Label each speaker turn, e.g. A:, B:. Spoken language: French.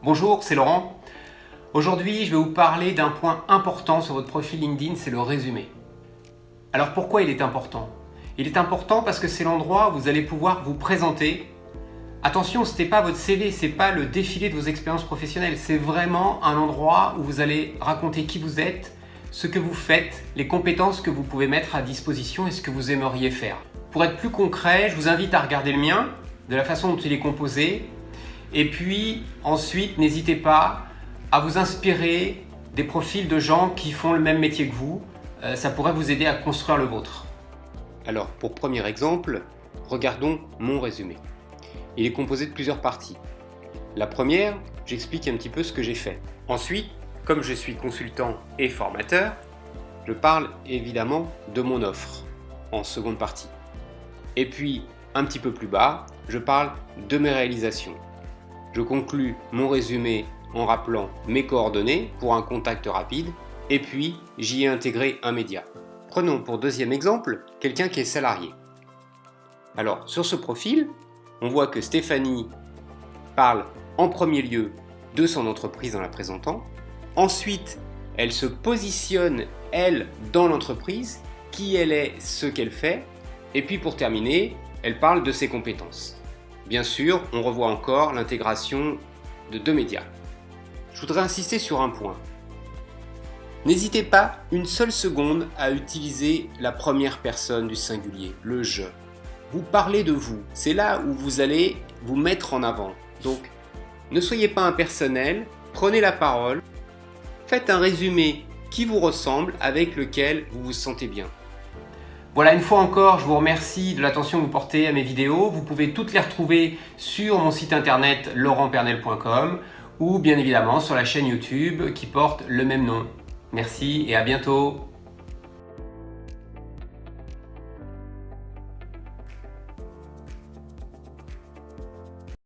A: Bonjour, c'est Laurent. Aujourd'hui, je vais vous parler d'un point important sur votre profil LinkedIn, c'est le résumé. Alors pourquoi il est important? Il est important parce que c'est l'endroit où vous allez pouvoir vous présenter. Attention, ce n'est pas votre CV, ce n'est pas le défilé de vos expériences professionnelles, c'est vraiment un endroit où vous allez raconter qui vous êtes, ce que vous faites, les compétences que vous pouvez mettre à disposition et ce que vous aimeriez faire. Pour être plus concret, je vous invite à regarder le mien, de la façon dont il est composé, et puis ensuite, n'hésitez pas à vous inspirer des profils de gens qui font le même métier que vous. Ça pourrait vous aider à construire le vôtre. Alors, pour premier exemple, regardons mon résumé. Il est composé de plusieurs parties. La première, j'explique un petit peu ce que j'ai fait. Ensuite, comme je suis consultant et formateur, je parle évidemment de mon offre en seconde partie. Et puis, un petit peu plus bas, je parle de mes réalisations. Je conclus mon résumé en rappelant mes coordonnées pour un contact rapide et puis j'y ai intégré un média. Prenons pour deuxième exemple quelqu'un qui est salarié. Alors sur ce profil, on voit que Stéphanie parle en premier lieu de son entreprise en la présentant. Ensuite, elle se positionne, elle, dans l'entreprise, qui elle est, ce qu'elle fait. Et puis pour terminer, elle parle de ses compétences. Bien sûr, on revoit encore l'intégration de deux médias. Je voudrais insister sur un point. N'hésitez pas une seule seconde à utiliser la première personne du singulier, le « je ». Vous parlez de vous, c'est là où vous allez vous mettre en avant. Donc, ne soyez pas impersonnel, prenez la parole, faites un résumé qui vous ressemble, avec lequel vous vous sentez bien. Voilà, une fois encore, je vous remercie de l'attention que vous portez à mes vidéos. Vous pouvez toutes les retrouver sur mon site internet laurentpernel.com ou bien évidemment sur la chaîne YouTube qui porte le même nom. Merci et à bientôt.